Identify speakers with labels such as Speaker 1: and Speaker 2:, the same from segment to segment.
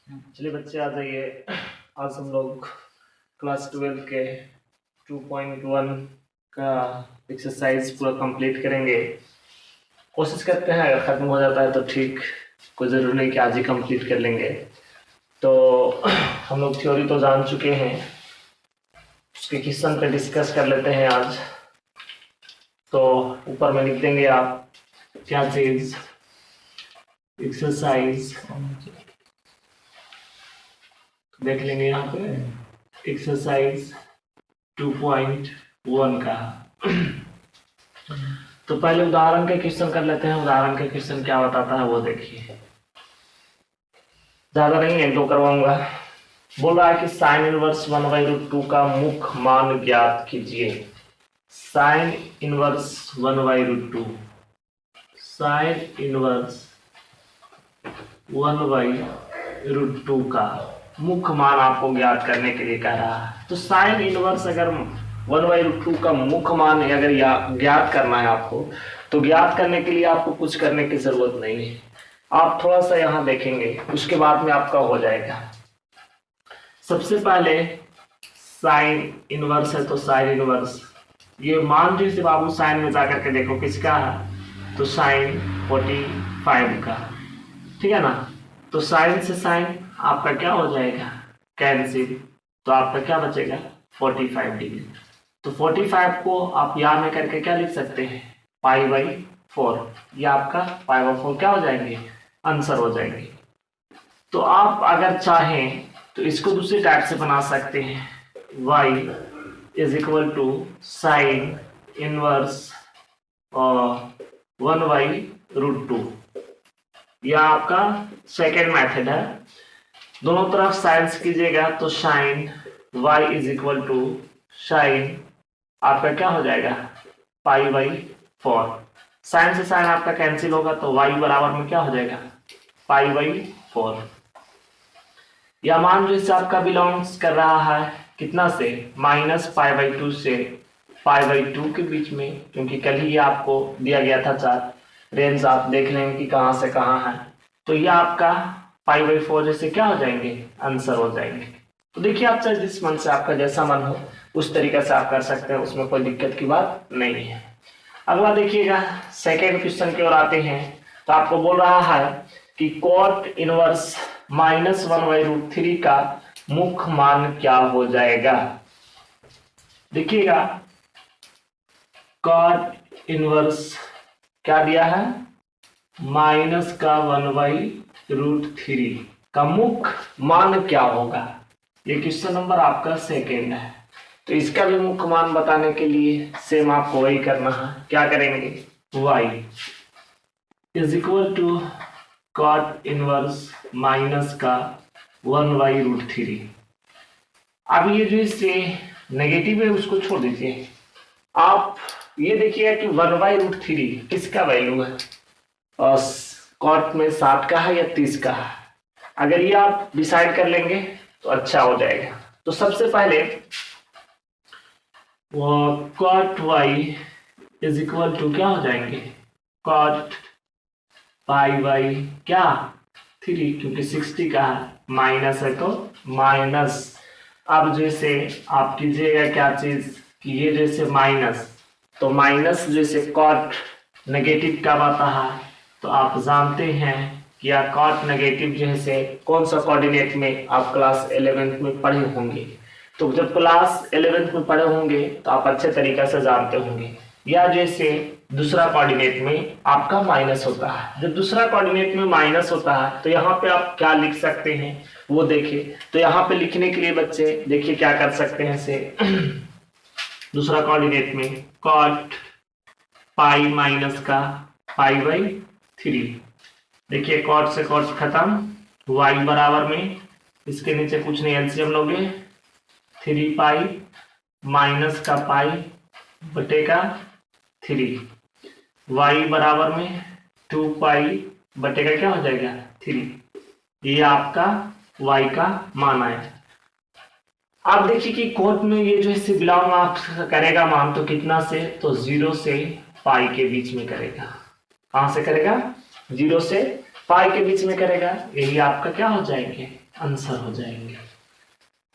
Speaker 1: चलिए बच्चे आ जाइए। आज हम लोग क्लास 12 के 2.1 का एक्सरसाइज पूरा कंप्लीट करेंगे। कोशिश करते हैं, अगर ख़त्म हो जाता है तो ठीक, कोई ज़रूरी नहीं कि आज ही कंप्लीट कर लेंगे। तो हम लोग थ्योरी तो जान चुके हैं, उसके क्वेश्चन पे डिस्कस कर लेते हैं आज। तो ऊपर में लिख देंगे आप क्या चीज़, एक्सरसाइज देख लेंगे यहाँ पे, एक्सरसाइज 2.1 का। तो पहले उदाहरण के क्वेश्चन कर लेते हैं। उदाहरण के क्वेश्चन क्या बताता है वो देखिए, ज्यादा नहीं, 1-2 करवाऊंगा। बोल रहा है कि साइन इनवर्स 1/√2 का मुख्य मान ज्ञात कीजिए। साइन इनवर्स 1/√2, साइन इनवर्स 1/√2 का मुख्य मान आपको ज्ञात करने के लिए कह रहा है। तो साइन इनवर्स अगर 1/√2 का मुख्य मान अगर ज्ञात करना है आपको, तो ज्ञात करने के लिए आपको कुछ करने की जरूरत नहीं है। आप थोड़ा सा यहाँ देखेंगे, उसके बाद में आपका हो जाएगा। सबसे पहले साइन इनवर्स है, तो साइन इनवर्स ये मान जो इसे बाबू साइन में जाकर के देखो किसका है, तो साइन 45 का, ठीक है ना। तो साइन से साइन आपका क्या हो जाएगा, कैंसिल, तो आपका क्या बचेगा 45 डिग्री। तो 45 को आप यहाँ में करके क्या लिख सकते हैं, π/4। ये आपका π/4 क्या हो जाएंगे, आंसर हो जाएंगे। तो आप अगर चाहें तो इसको दूसरी टाइप से बना सकते हैं, y = साइन इनवर्स 1/√2। यह आपका सेकेंड मेथड है। दोनों तरफ साइंस कीजिएगा तो साइन y = साइन आपका क्या हो जाएगा π/4। साइन से साइन आपका कैंसिल होगा, तो y बराबर में क्या हो जाएगा π/4। यह मान जो इससे आपका बिलोंग्स कर रहा है कितना से, -π/2 से π/2 के बीच में, क्योंकि कल ही ये आपको दिया गया था चार्ट, रेंज आप देख लेंगे कि कहाँ से कहाँ है। तो ये आपका π/4 जैसे क्या हो जाएंगे, आंसर हो जाएंगे। तो देखिए आप चाहे जिस मन से, आपका जैसा मन हो उस तरीके से आप कर सकते हैं, उसमें कोई दिक्कत की बात नहीं है। अगला देखिएगा, सेकेंड क्वेश्चन की ओर आते हैं। तो आपको बोल रहा है कि कॉट इनवर्स -1/√3 का मुख्य मान क्या हो जाएगा। देखिएगा कॉट इनवर्स क्या दिया है, -1/√3 का मुख्य मान क्या होगा। ये क्वेश्चन नंबर आपका सेकेंड है। तो इसका भी मुख्य मान बताने के लिए सेम आपको वही करना है। क्या करेंगे, y = कॉट इनवर्स माइनस का 1/√3। अब ये जो इससे नेगेटिव है उसको छोड़ दीजिए। आप ये देखिएगा कि 1/√3 किसका वैल्यू है, और कॉट में 60 का है या 30 का है। अगर ये आप डिसाइड कर लेंगे तो अच्छा हो जाएगा। तो सबसे पहले वो कॉट y = क्या हो जाएंगे, कॉट π/क्या 3, क्योंकि 60 का है, माइनस है तो माइनस। अब जैसे आप कीजिएगा क्या चीज कि ये जैसे माइनस, तो माइनस जैसे कॉट नेगेटिव का आता है, तो आप जानते हैं कि यह कॉट नेगेटिव जैसे कौन सा कोऑर्डिनेट में आप क्लास 11th में पढ़े होंगे। तो जब क्लास 11th में पढ़े होंगे तो आप अच्छे तरीके से जानते होंगे, या जैसे दूसरा कोऑर्डिनेट में आपका माइनस होता है। जब दूसरा कोऑर्डिनेट में माइनस होता है तो यहाँ पे आप क्या लिख सकते हैं वो देखिए। तो यहाँ पे लिखने के लिए बच्चे देखिए क्या कर सकते हैं से दूसरा कोऑर्डिनेट में कॉट π- का π/3। देखिए कॉट से कॉट खत्म, y बराबर में इसके नीचे कुछ नहीं, एलसीएम लोगे 3π माइनस का π/3, y बराबर में 2π/, क्या हो जाएगा 3। ये आपका y का मान आया। आप देखिए कि कोट में ये जो इससे बिलोंग आप करेगा मान, तो कितना से, तो 0 से π के बीच में करेगा। कहां से करेगा, 0 से पाई के बीच में करेगा, यही आपका क्या हो जाएंगे, आंसर हो जाएंगे।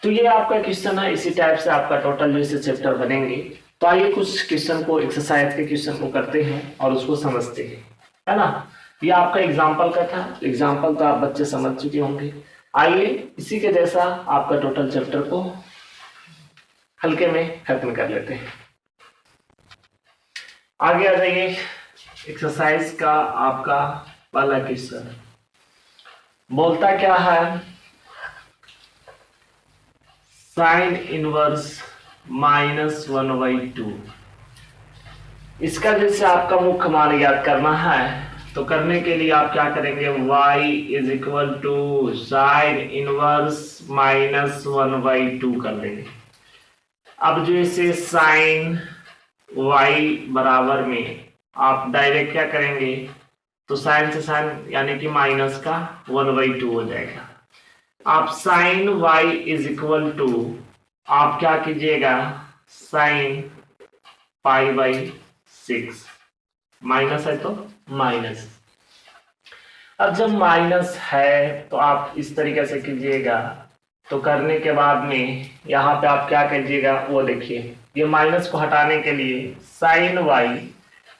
Speaker 1: तो ये आपका क्वेश्चन है। इसी टाइप से आपका टोटल जैसे चैप्टर बनेंगे। तो आइए कुछ क्वेश्चन को, एक्सरसाइज के क्वेश्चन को करते हैं और उसको समझते हैं, है ना। ये आपका एग्जाम्पल का था, एग्जाम्पल तो आप बच्चे समझ चुके होंगे। आइए इसी के जैसा आपका टोटल चैप्टर को हल्के में खत्म कर लेते हैं। आगे आ जाइए, एक्सरसाइज का आपका वाला क्वेश्चन बोलता क्या है, साइन इनवर्स -1/2। इसका जैसे आपका मुख्य मान ज्ञात करना है, तो करने के लिए आप क्या करेंगे, y is equal to sine inverse -1/2 कर लेंगे। अब जो इसे साइन y बराबर में आप डायरेक्ट क्या करेंगे, तो साइन से साइन यानी कि माइनस का 1/2 हो जाएगा। आप sine y is equal to आप क्या कीजिएगा, साइन π/6, माइनस है तो माइनस। अब जब माइनस है तो आप इस तरीके से कीजिएगा। तो करने के बाद में यहाँ पे आप क्या कीजिएगा, वो देखिए, ये माइनस को हटाने के लिए sine y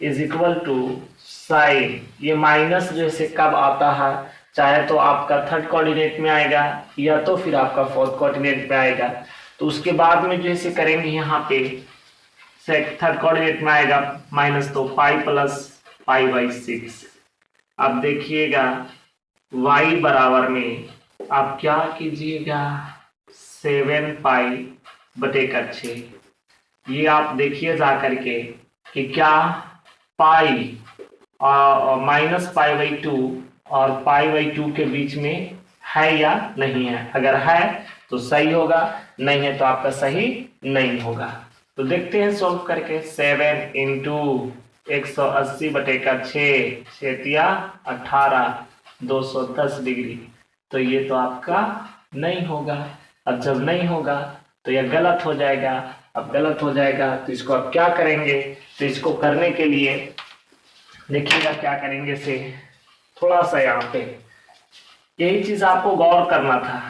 Speaker 1: is equal to sine, ये माइनस जैसे कब आता है, चाहे तो आपका थर्ड कोऑर्डिनेट में आएगा या तो फिर आपका फोर्थ कोऑर्डिनेट में आएगा। तो उसके बाद में जैसे करेंगे, यहाँ पे थर्ड कोऑर्डिनेट में आएगा माइनस, तो π+π/6। अब देखिएगा y बराबर में आप क्या कीजिएगा, 7π/6। ये आप देखिए जा करके कि क्या पाई -π/2 और π/2 के बीच में है या नहीं है। अगर है तो सही होगा, नहीं है तो आपका सही नहीं होगा। तो देखते हैं सॉल्व करके। 7 × 180/6, 6×18 210 डिग्री। तो ये तो आपका नहीं होगा। अब जब नहीं होगा तो यह गलत हो जाएगा। अब गलत हो जाएगा तो इसको आप क्या करेंगे, तो इसको करने के लिए देखिएगा क्या करेंगे से, थोड़ा सा यहाँ पे यही चीज आपको गौर करना था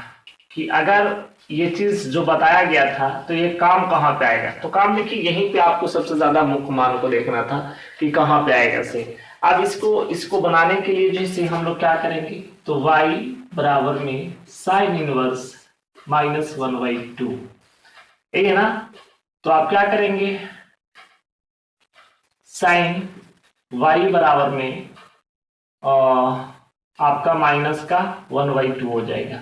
Speaker 1: कि अगर ये चीज जो बताया गया था तो ये काम कहाँ पे आएगा। तो काम देखिए यहीं पे आपको सबसे ज्यादा मुख्य मान को देखना था कि कहाँ पे आएगा से। अब इसको बनाने के लिए जैसे हम लोग क्या करेंगे, तो y बराबर में साइन इनवर्स -1/2, यही है ना। तो आप क्या करेंगे, साइन y बराबर में आपका माइनस का 1/2 हो जाएगा।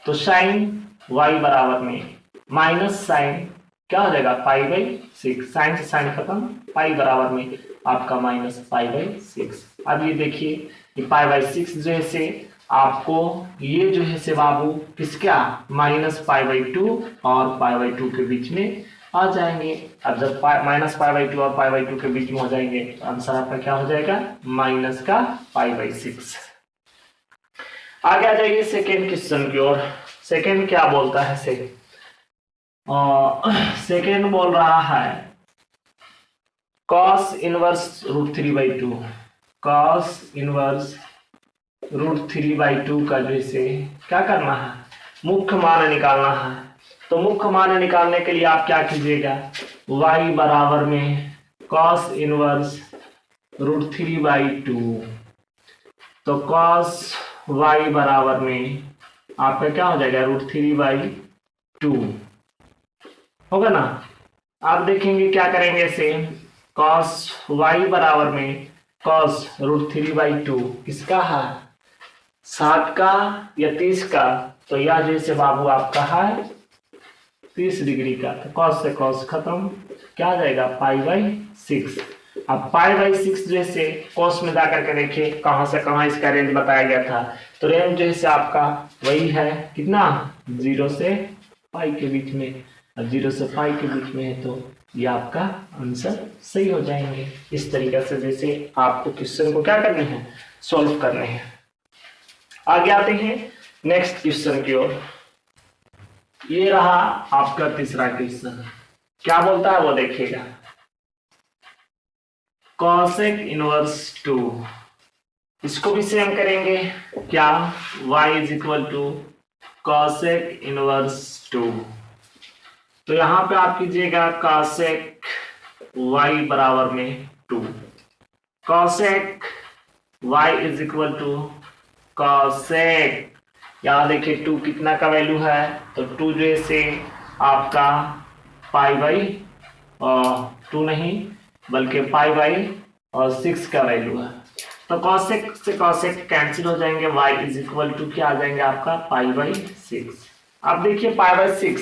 Speaker 1: तो साइन y बराबर में माइनस साइन क्या हो जाएगा, π/6। साइन से साइन खत्म, पाई बराबर में आपका -π/6। अब ये देखिए कि π/6 जो है से आपको ये जो है से बाबू किसका, -π/2 और π/2 के बीच में आ जाएंगे। अब जब -π/2 और π/2 के बीच में हो जाएंगे तो आंसर आपका क्या हो जाएगा, -π/6। आगे आ जाइए सेकेंड क्वेश्चन की ओर। सेकेंड क्या बोलता है से, सेकेंड बोल रहा है cos इनवर्स √3/2। cos इनवर्स √3/2 का जैसे क्या करना है, मुख्य मान निकालना है। तो मुख्य मान निकालने के लिए आप क्या कीजिएगा, y बराबर में cos इनवर्स √3/2। तो cos y बराबर में आपका क्या हो जाएगा, √3/2 होगा ना। आप देखेंगे क्या करेंगे इसे, cos y बराबर में cos √3/2 किसका है, 60 का या 30 का। तो यह जैसे बाबू आपका है 30 डिग्री का। तो cos से cos खत्म, क्या आ जाएगा, π/6। अब π/6 जैसे cos में जाकर के देखिए कहां से कहां इसका रेंज बताया गया था। तो रेंज जैसे आपका वही है कितना, 0 से पाई के बीच में। अब 0 से पाई के बीच में है तो ये आपका आंसर सही हो जाएंगे। इस तरीके से जैसे आपको क्वेश्चन को क्या करने हैं, सॉल्व करने हैं। आगे आते हैं नेक्स्ट क्वेश्चन की ओर। ये रहा आपका तीसरा क्वेश्चन, क्या बोलता है वो देखिएगा। cosec इनवर्स 2 इसको भी सेम करेंगे क्या, y is equal to cosec inverse 2। तो यहां पे आप कीजिएगा कॉसेक y बराबर में 2, cosec y is equal to cosec, यहाँ देखिए 2 कितना का वैल्यू है, तो 2 जो से आपका पाई बाई 2 नहीं बल्कि पाई बाई 6 का वैल्यू है। तो कॉसेक से कॉसेक कैंसिल हो जाएंगे, y इज इक्वल टू क्या आ जाएंगे आपका पाई बाई 6। अब देखिए पाई बाई 6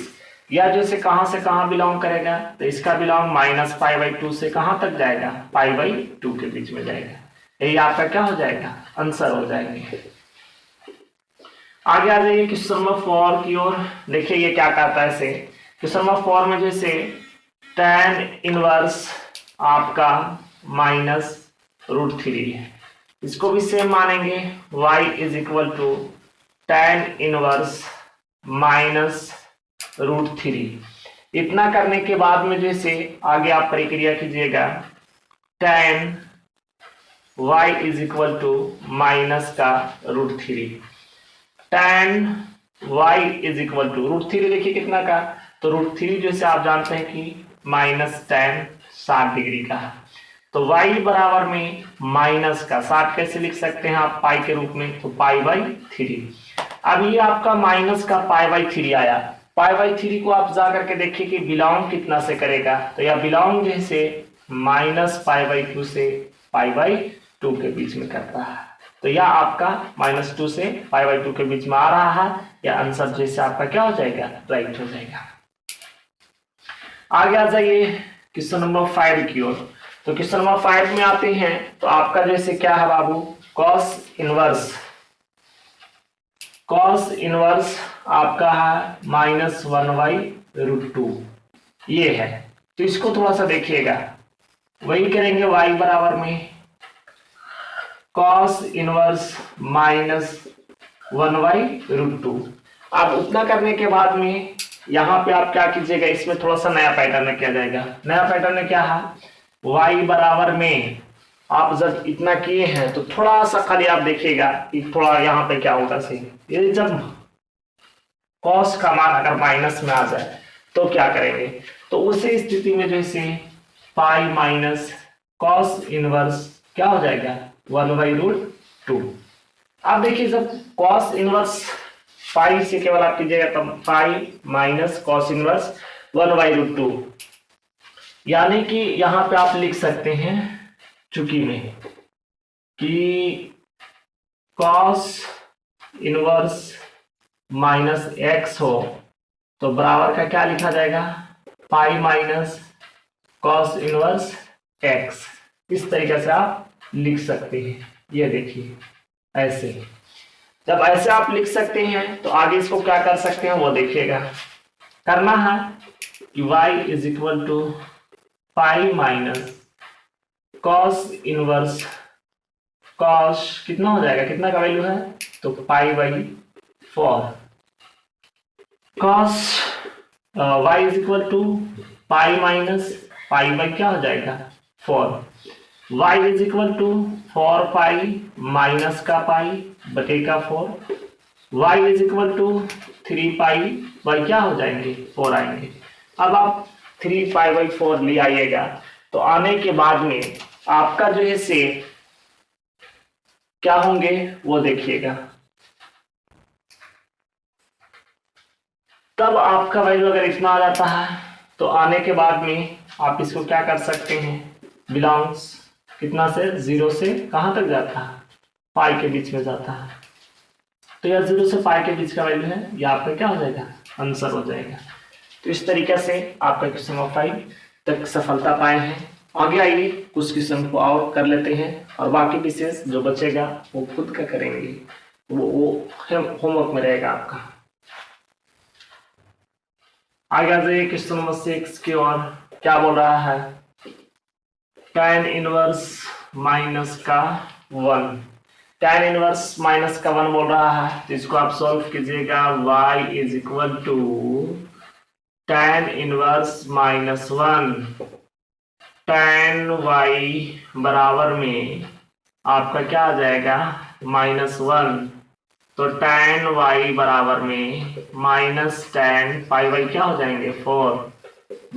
Speaker 1: या जो से कहां बिलोंग करेगा, तो इसका बिलोंग माइनस पाई बाई 2 से कहां तक जाएगा, पाई बाई 2 के बीच में जाएगा। यही आपका क्या हो जाएगा, आंसर हो जाएंगे। आगे आ जाइए क्वेश्चन नंबर 4 की ओर। देखिए ये क्या कहता है, इसे क्वेश्चन नंबर 4 में जैसे tan इनवर्स आपका माइनस √3 है, इसको भी सेम मानेंगे, y is equal to tan inverse minus √3। इतना करने के बाद में जैसे आगे आप प्रक्रिया कीजिएगा, tan y is equal to minus का √3, tan y is equal to √3 देखिए कितना का, तो √3 जैसे आप जानते हैं कि माइनस tan 60 डिग्री का है, तो y बराबर में माइनस का 60 कैसे लिख सकते हैं आप पाई के रूप में, तो पाई बाई 3। अब ये आपका माइनस का पाई बाई 3 आया, पाई बाई 3 को आप जा करके देखिए कि बिलोंग कितना से करेगा, तो यह बिलोंग जैसे माइनस पाई बाई 2 से पाई बाई 2 के बीच में करता है, तो यह आपका माइनस 2 से पाई बाई 2 के बीच में आ रहा है, या आंसर जैसे आपका क्या हो जाएगा, राइट हो जाएगा। आगे आ जाइए क्वेश्चन नंबर 5 की ओर। तो क्वेश्चन नंबर 5 में आते हैं, तो आपका जैसे क्या है बाबू, कॉस इनवर्स आपका है -1/√2 ये है। तो इसको थोड़ा सा देखिएगा, वही करेंगे y बराबर में कॉस इनवर्स -1/√2। अब उतना करने के बाद में यहाँ पे आप क्या कीजिएगा, इसमें थोड़ा सा नया पैटर्न किया जाएगा। नया पैटर्न क्या है, y बराबर में आप जब इतना किए हैं तो थोड़ा सा खाली आप देखिएगा कि थोड़ा यहाँ पे क्या होगा सही, ये जब कॉस का मान अगर माइनस में आ जाए तो क्या करेंगे, तो उसी स्थिति में जैसे पाई माइनस कॉस इनवर्स क्या हो जाएगा 1/√2। अब देखिए जब कॉस इनवर्स पाई से केवल आप कीजिएगा तब पाई माइनस कॉस इनवर्स 1/√2, यानी कि यहां पे आप लिख सकते हैं चूंकि में कि कॉस इनवर्स माइनस एक्स हो तो बराबर का क्या लिखा जाएगा, पाई माइनस कॉस इनवर्स एक्स। इस तरीके से आप लिख सकते हैं। ये देखिए ऐसे, जब ऐसे आप लिख सकते हैं तो आगे इसको क्या कर सकते हैं वो देखिएगा। करना है कि y is equal to pi minus cos inverse cos कितना हो जाएगा, कितना का वैल्यू है, तो pi by 4 cos y is equal to pi minus pi by क्या हो जाएगा 4, y is equal to 4 pi minus का पाई बटे का 4, y is equal to 3 pi by क्या हो जाएंगे 4 आएंगे। अब आप 3 पाई बाई 4 ले आइएगा, तो आने के बाद में आपका जो है से क्या होंगे वो देखिएगा। तब आपका वैल्यू अगर इतना आ जाता है तो आने के बाद में आप इसको क्या कर सकते हैं, बिलोंग्स कितना से 0 से कहां तक जाता है, पाई के बीच में जाता है, तो यह 0 से पाई के बीच का वैल्यू है, यह आपका क्या हो जाएगा, आंसर हो जाएगा। तो इस तरीके से आपका क्वेश्चन नंबर 5 तक सफलता पाए हैं। आगे आइए कुछ क्वेश्चन को और कर लेते हैं और बाकी विशेष जो बचेगा वो खुद का करेंगे, वो होमवर्क में रहेगा आपका। आगे आ जाइए क्वेश्चन नंबर 6 की ओर। क्या बोल रहा है, tan इनवर्स माइनस का 1, tan इनवर्स माइनस का 1 बोल रहा है, तो इसको आप सॉल्व कीजिएगा। y is equal to tan inverse -1 tan y बराबर में आपका क्या आ जाएगा -1। तो tan y बराबर में -tan पाई वाई क्या हो जाएंगे 4।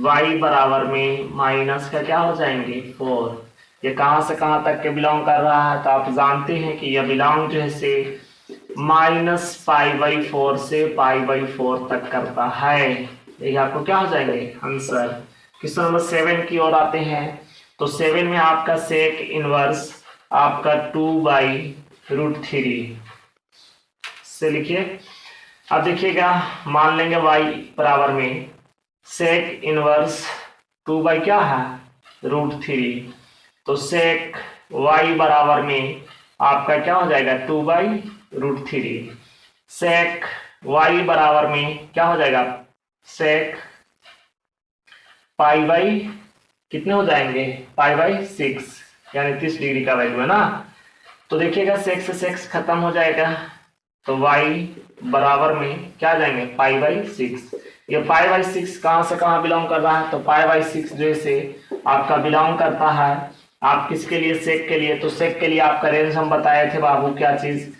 Speaker 1: y बराबर में माइनस का क्या हो जाएंगे 4। ये कहां से कहां तक के बिलोंग कर रहा है, तो आप जानते हैं कि यह बिलोंग जो है से -π/4 से π/4 तक करता है। यही आपको क्या हो जाएंगे आंसर। क्वेश्चन नंबर 7 की ओर आते हैं। तो 7 में आपका सेक इनवर्स आपका 2/√3 से लिखिए। अब देखिएगा, मान लेंगे y बराबर में सेक इनवर्स 2 क्या है √3। तो सेक y बराबर में आपका क्या हो जाएगा 2/√3। सेक y बराबर में क्या हो जाएगा सेक पाई कितने हो जाएंगे π/6, यानी 30 डिग्री का वैल्यू है ना। तो देखिएगा सेक से सेक्स खत्म हो जाएगा, तो y बराबर में क्या जाएंगे π/6। ये π/6 कहां से कहां बिलोंग कर रहा है, तो π/6 जो से आपका बिलोंग करता है आप किसके लिए सेक के लिए। तो सेक के लिए आपका रेंज हम बताए थे बाबू क्या चीज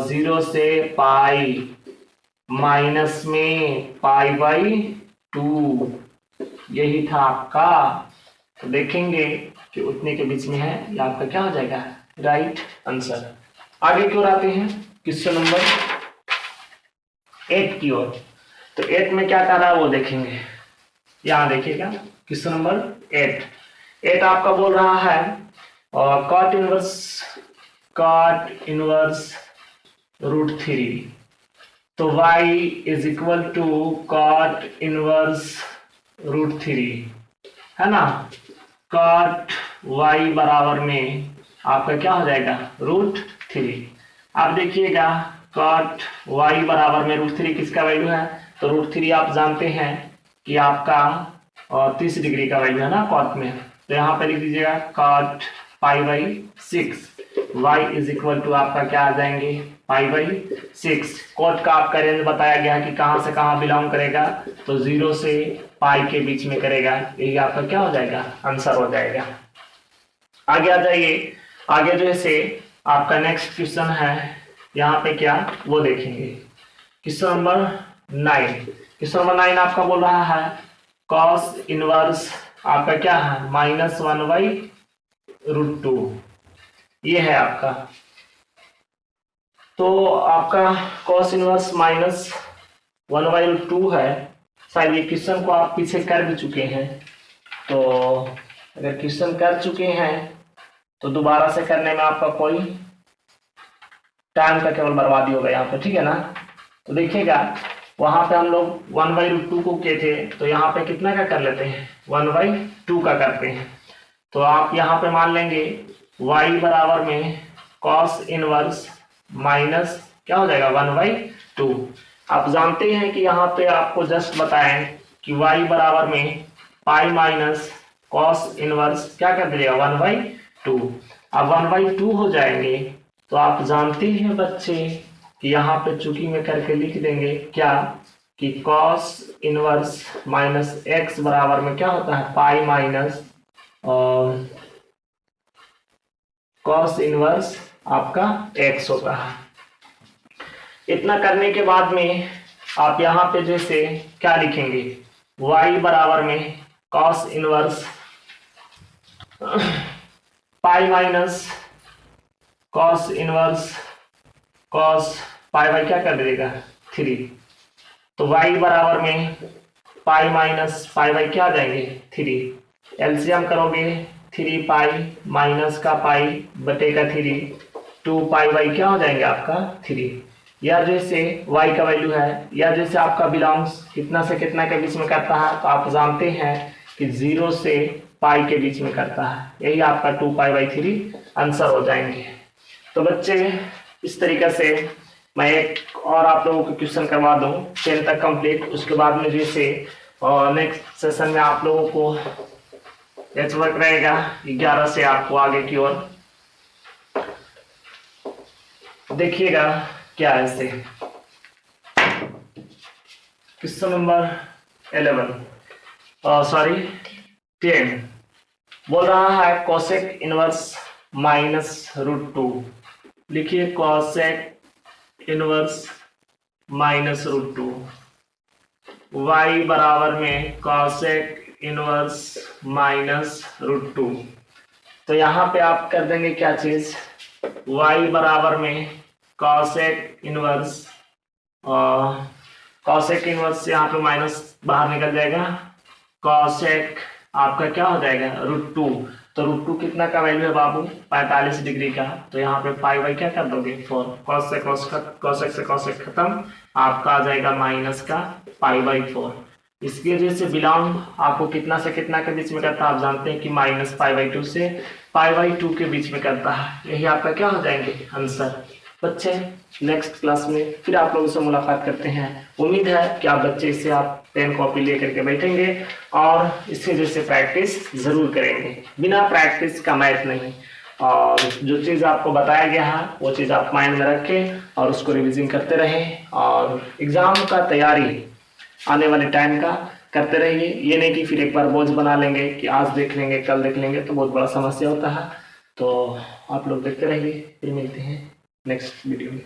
Speaker 1: 0 से पाई माइनस में π/2 यही था आपका। तो देखेंगे कि उतने के बीच में है, ये आपका क्या हो जाएगा राइट आंसर। आगे की ओर आते हैं क्वेश्चन नंबर 8 की ओर। तो 8 में क्या कर रहा है वो देखेंगे। यहां देखिएगा क्वेश्चन नंबर 8 आपका बोल रहा है कॉट इनवर्स √3। तो y is equal to cot inverse √3 है ना। कॉट y बराबर में आपका क्या हो जाएगा √3। अब देखिएगा कॉट y बराबर में √3 किसका वैल्यू है, तो √3 आप जानते हैं कि आपका 30 डिग्री का वैल्यू है ना कॉट में। तो यहाँ पे लिख दीजिएगा cot π/6 y is equal to आपका क्या आ जाएंगे π/6। कॉट का आपका रेंज बताया गया है कि कहां से कहां बिलोंग करेगा, तो 0 से पाई के बीच में करेगा। यही आपका क्या हो जाएगा आंसर हो जाएगा। आगे आ जाइए। आगे जो है आपका नेक्स्ट क्वेश्चन है, यहाँ पे क्या वो देखेंगे। Question number 9। क्वेश्चन नंबर 9 आपका बोल रहा है कॉस इनवर्स आपका क्या है -1/√2 ये है आपका। तो आपका कॉस इनवर्स -1/√2 है। शायद ये क्वेश्चन को आप पीछे कर भी चुके हैं, तो अगर क्वेश्चन कर चुके हैं तो दोबारा से करने में आपका कोई टाइम का केवल बर्बादी होगा यहाँ पे, ठीक है ना। तो देखिएगा वहां पे हम लोग 1/√2 को किए थे, तो यहाँ पे कितना का कर लेते हैं 1/2 का करते हैं। तो आप यहाँ पे मान लेंगे y बराबर में कॉस इनवर्स माइनस क्या हो जाएगा 1/2। आप जानते हैं कि यहाँ पे आपको जस्ट बताएं कि y बराबर में पाई माइनस कॉस इनवर्स क्या कर दीजिएगा 1/2। अब 1/2 हो जाएंगे, तो आप जानते हैं बच्चे कि यहाँ पे चूंकि में करके लिख देंगे क्या कि कॉस इनवर्स माइनस एक्स बराबर में क्या होता है पाई माइनस कॉस इनवर्स आपका एक्स होता है। इतना करने के बाद में आप यहाँ पे जैसे क्या लिखेंगे y बराबर में कॉस इनवर्स पाई minus cos inverse cos pi क्या कर देगा 3। तो y बराबर में पाई माइनस पाई क्या आ जाएंगे 3। एलसीएम करोगे 3 पाई माइनस का पाई बटे का 3 2 पाई क्या हो जाएंगे आपका 3। या जैसे y का वैल्यू है या जैसे आपका बिलोंग्स कितना से कितना के बीच में करता है, तो आप जानते हैं कि 0 से पाई के बीच में करता है। यही आपका 2π/3 आंसर हो जाएंगे। तो बच्चे इस तरीके से मैं एक और आप लोगों को क्वेश्चन करवा दूं 10 तक कंप्लीट। उसके बाद में जैसे नेक्स्ट सेशन में आप लोगों को एच वर्क रहेगा 11 से आपको आगे की ओर। देखिएगा क्या है ऐसे क्वेश्चन नंबर 10 बोल रहा है कोसेक इनवर्स -√2। लिखिए कॉसेक इनवर्स -√2, y बराबर में कॉसेक इनवर्स -√2। तो यहाँ पे आप कर देंगे क्या चीज, y बराबर में कॉसेक इनवर्स, कॉसेक इनवर्स से यहाँ पे माइनस बाहर निकल जाएगा, कॉसेक आपका क्या हो जाएगा √2। तो √2 कितना का वैल्यू है बाबू, 45 डिग्री का। तो यहाँ पे पाई बाई क्या कर दोगे 4, कॉसेक से कॉसेक खत्म, आपका आ जाएगा माइनस का π/4। इसकी वजह से बिलोंग आपको कितना से कितना के बीच में करता है, आप जानते हैं कि -π/2 से π/2 के बीच में करता है। यही आपका क्या हो जाएंगे आंसर। बच्चे नेक्स्ट क्लास में फिर आप लोगों से मुलाकात करते हैं। उम्मीद है कि आप बच्चे इससे आप पेन कॉपी लेकर के बैठेंगे और इससे जैसे प्रैक्टिस जरूर करेंगे। बिना प्रैक्टिस का मैथ नहीं। और जो चीज़ आपको बताया गया है वो चीज़ आप माइंड में रखें और उसको रिविजन करते रहें और एग्जाम का तैयारी आने वाले टाइम का करते रहिए। ये नहीं कि फिर एक बार बोझ बना लेंगे कि आज देख लेंगे कल देख लेंगे, तो बहुत बड़ा समस्या होता है। तो आप लोग देखते रहिए, फिर मिलते हैं नेक्स्ट वीडियो में।